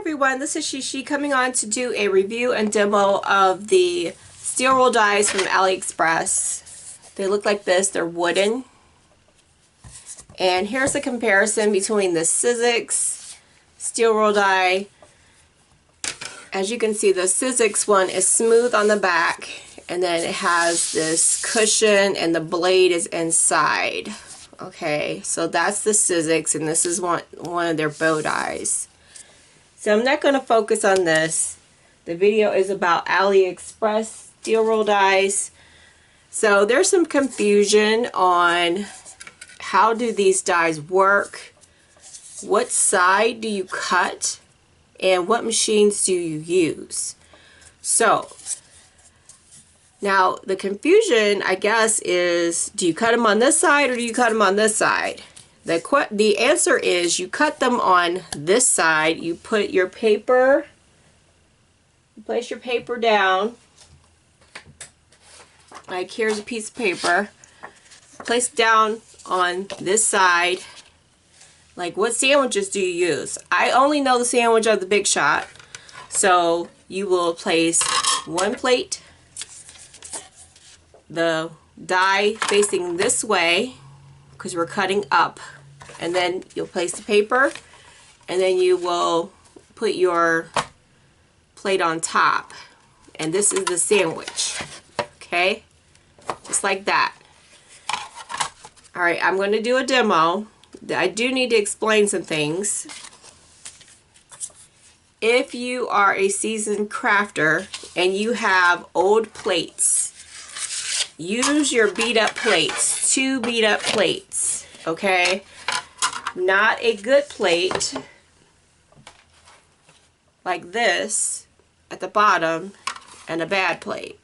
everyone, this is Sheshe coming on to do a review and demo of the steel roll dies from Aliexpress. They look like this, they're wooden. And here's a comparison between the Sizzix steel roll die. As you can see, the Sizzix one is smooth on the back, and then it has this cushion and the blade is inside. Okay, so that's the Sizzix, and this is one of their bow dies. So I'm not going to focus on this. The video is about Aliexpress steel roll dies. So there's some confusion on how do these dies work, what side do you cut, and what machines do you use. So now the confusion, I guess, is do you cut them on this side or do you cut them on this side? The answer is you cut them on this side. You put your paper, place your paper down, like here's a piece of paper, place it down on this side. Like, what sandwiches do you use? I only know the sandwich of the Big Shot. So you will place one plate, the die facing this way because we're cutting up, and then you'll place the paper, and then you will put your plate on top, and this is the sandwich. Okay, just like that. Alright, I'm going to do a demo. I do need to explain some things. If you are a seasoned crafter and you have old plates, use your beat up plates, 2 beat up plates, okay? Not a good plate like this at the bottom and a bad plate.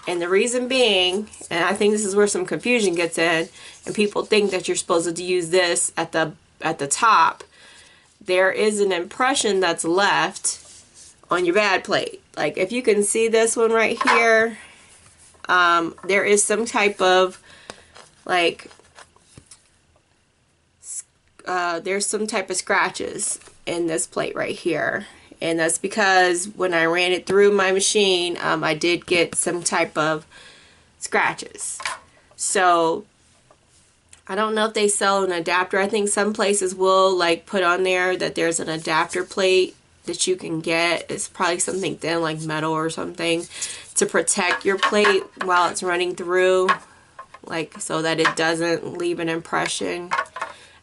And the reason being, and I think this is where some confusion gets in, and people think that you're supposed to use this at the top, there is an impression that's left on your bad plate. Like if you can see this one right here, there is some type of there's some type of scratches in this plate right here. And that's because when I ran it through my machine, I did get some type of scratches. So I don't know if they sell an adapter. I think some places will like put on there that there's an adapter plate that you can get. It's probably something thin like metal or something to protect your plate while it's running through, like so that it doesn't leave an impression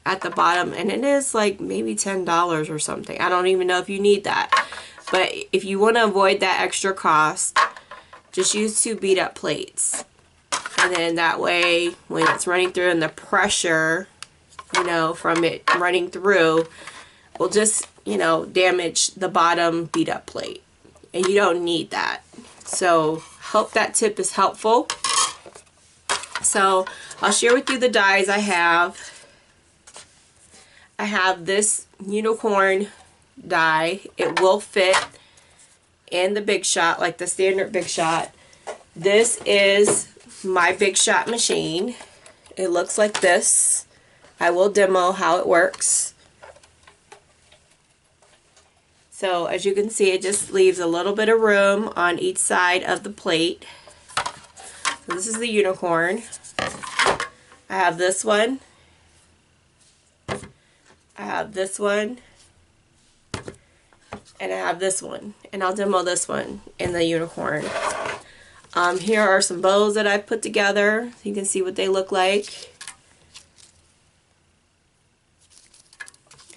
at the bottom. And it is like maybe $10 or something. I don't even know if you need that, but if you want to avoid that extra cost, just use 2 beat up plates, and then that way when it's running through and the pressure, you know, from it running through will just, you know, damage the bottom beat up plate, and you don't need that. So hope that tip is helpful. So I'll share with you the dies I have. I have this unicorn die. It will fit in the Big Shot, like the standard Big Shot. This is my Big Shot machine. It looks like this. I will demo how it works. So as you can see, it just leaves a little bit of room on each side of the plate. So this is the unicorn. I have this one. I have this one, and I have this one, and I'll demo this one in the unicorn. Here are some bows that I've put together so you can see what they look like.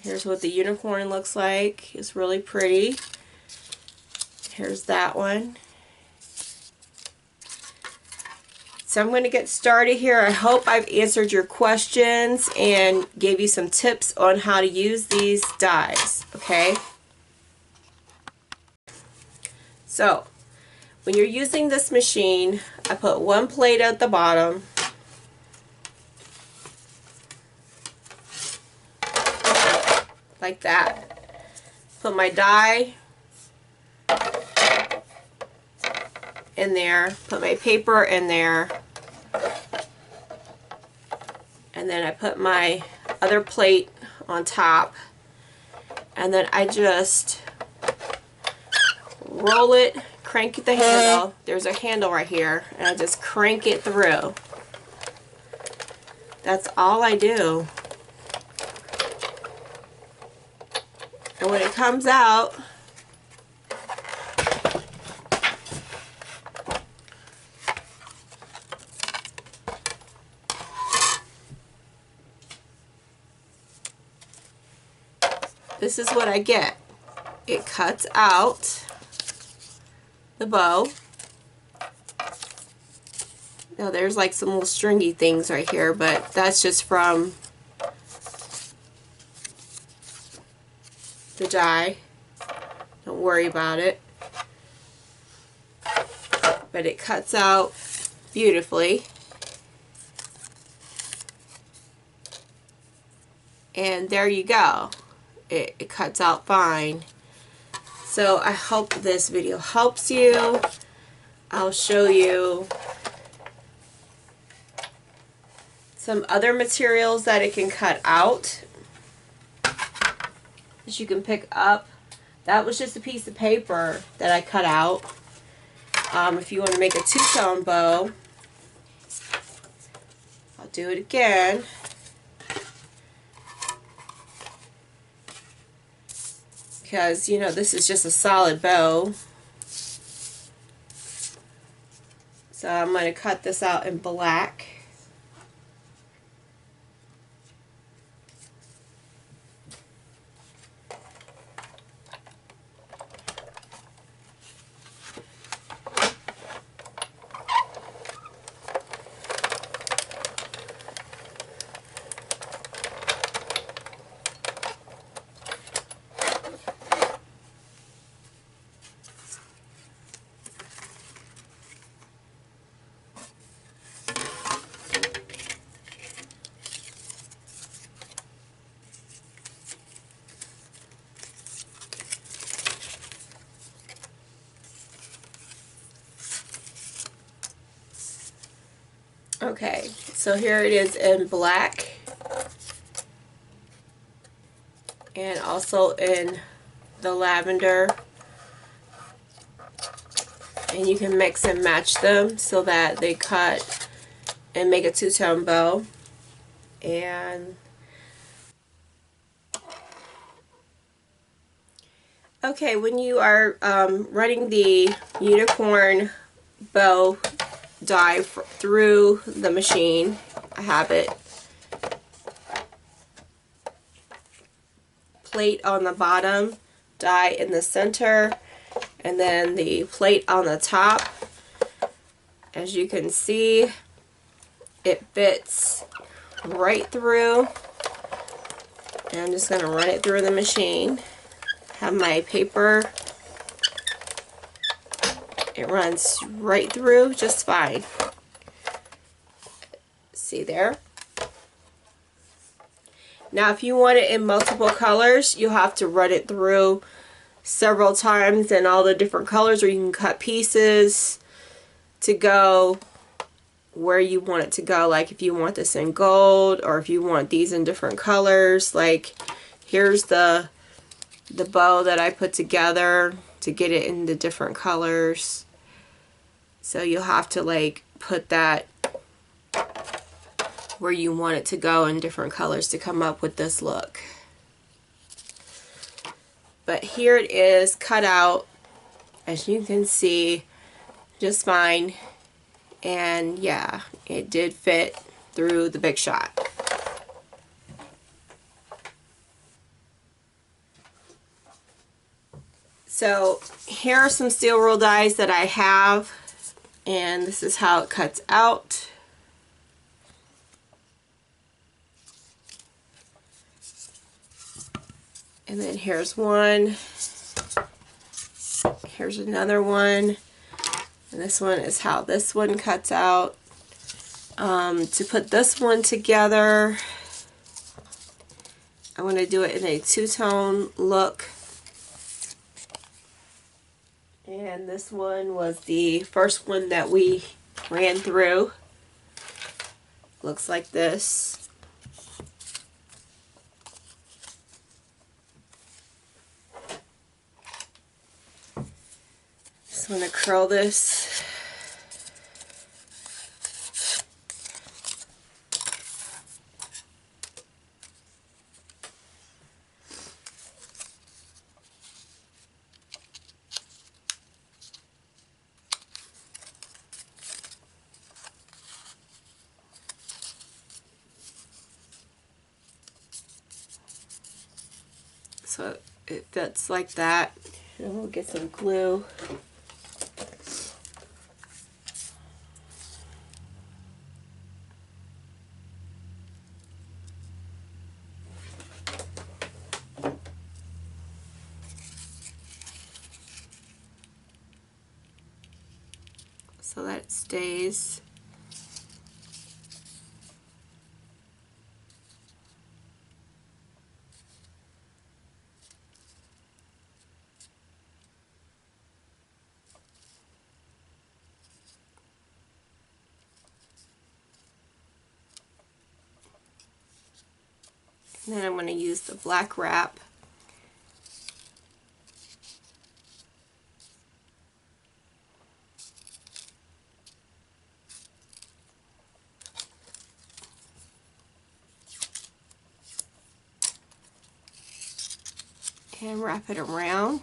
Here's what the unicorn looks like. It's really pretty. Here's that one. So I'm going to get started here. I hope I've answered your questions and gave you some tips on how to use these dies, okay? So when you're using this machine, I put one plate at the bottom, like that. Put my die in there, put my paper in there, and then I put my other plate on top, and then I just roll it, crank the handle. There's a handle right here, and I just crank it through. That's all I do. And when it comes out, this is what I get. It cuts out the bow. Now there's like some little stringy things right here, but that's just from the die. Don't worry about it. But it cuts out beautifully. And there you go. It cuts out fine. So I hope this video helps you. I'll show you some other materials that it can cut out that you can pick up. That was just a piece of paper that I cut out. If you want to make a two-tone bow, I'll do it again. Because, you know, this is just a solid bow. So I'm going to cut this out in black. Okay, so here it is in black and also in the lavender, and you can mix and match them so that they cut and make a two-tone bow. And okay, when you are running the unicorn bow die through the machine, I have it plate on the bottom, die in the center, and then the plate on the top. As you can see, it fits right through, and I'm just going to run it through the machine. Have my paper. It runs right through just fine. See there? Now if you want it in multiple colors, you'll have to run it through several times in all the different colors, or you can cut pieces to go where you want it to go. Like if you want this in gold, or if you want these in different colors. Like here's the bow that I put together to get it in the different colors. So you'll have to like put that where you want it to go in different colors to come up with this look. But here it is cut out, as you can see, just fine. And yeah, it did fit through the Big Shot. So here are some steel rule dies that I have, and this is how it cuts out. And then here's one, here's another one, and this one is how this one cuts out. To put this one together, I want to do it in a two-tone look. And this one was the first one that we ran through. Looks like this. So I'm going to curl this. So it fits like that. And we'll get some glue. So that it stays. And then I'm going to use the black wrap. And wrap it around.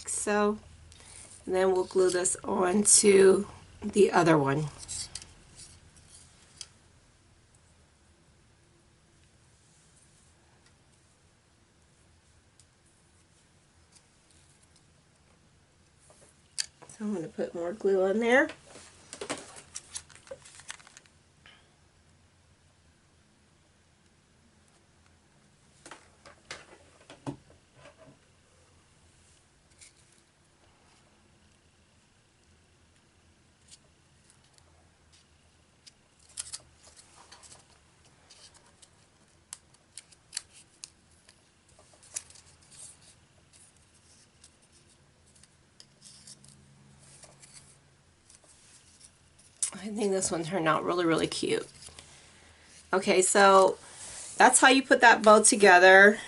So, and then we'll glue this onto the other one. So I'm going to put more glue on there. I think this one turned out really, really cute. Okay, so that's how you put that bow together.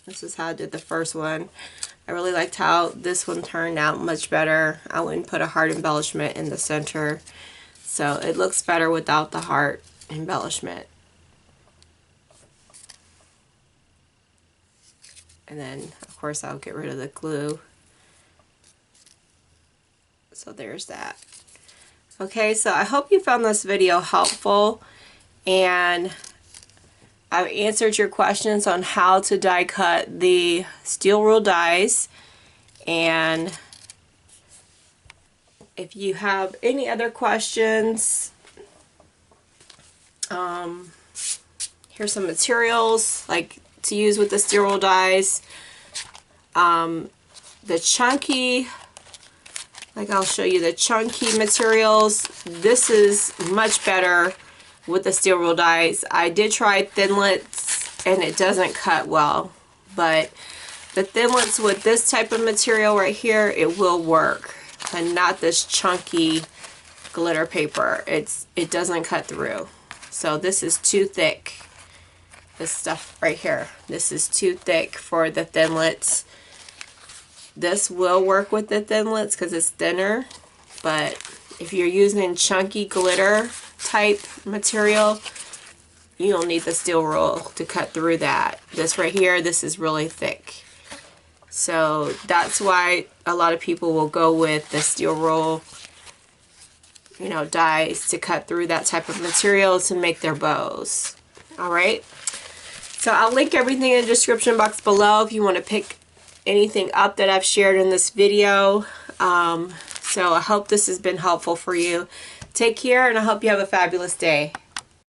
This is how I did the first one. I really liked how this one turned out much better. I wouldn't put a heart embellishment in the center. So it looks better without the heart embellishment. And then, of course, I'll get rid of the glue. So there's that. Okay, so I hope you found this video helpful, and I've answered your questions on how to die cut the steel rule dies. And if you have any other questions, here's some materials like to use with the steel rule dies. The chunky, like I'll show you the chunky materials. This is much better with the steel rule dies. I did try thinlits and it doesn't cut well, but the thinlits with this type of material right here, it will work, and not this chunky glitter paper. It doesn't cut through. So this is too thick. This stuff right here, this is too thick for the thinlits. This will work with the thinlits because it's thinner, but if you're using chunky glitter type material, you don't need the steel rule to cut through that. This right here, this is really thick. So that's why a lot of people will go with the steel rule, you know, dies to cut through that type of material to make their bows. Alright, So I'll link everything in the description box below if you want to pick anything up that I've shared in this video. So I hope this has been helpful for you. Take care, and I hope you have a fabulous day.